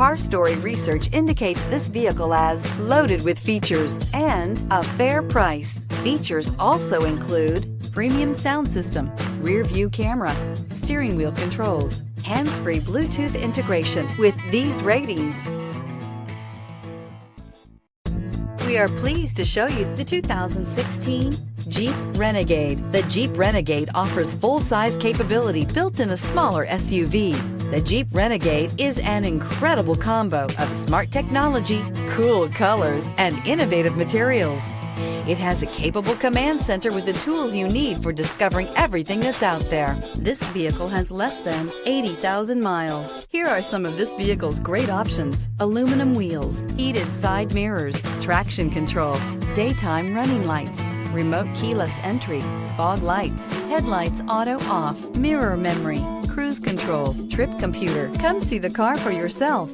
Car Story research indicates this vehicle as loaded with features and a fair price. Features also include premium sound system, rear view camera, steering wheel controls, hands-free Bluetooth integration. With these ratings, we are pleased to show you the 2016 Jeep Renegade. The Jeep Renegade offers full-size capability built in a smaller SUV. The Jeep Renegade is an incredible combo of smart technology, cool colors, and innovative materials. It has a capable command center with the tools you need for discovering everything that's out there. This vehicle has less than 80,000 miles. Here are some of this vehicle's great options: aluminum wheels, heated side mirrors, traction control, daytime running lights, remote keyless entry, fog lights, headlights auto off, mirror memory, cruise control, trip computer. Come see the car for yourself.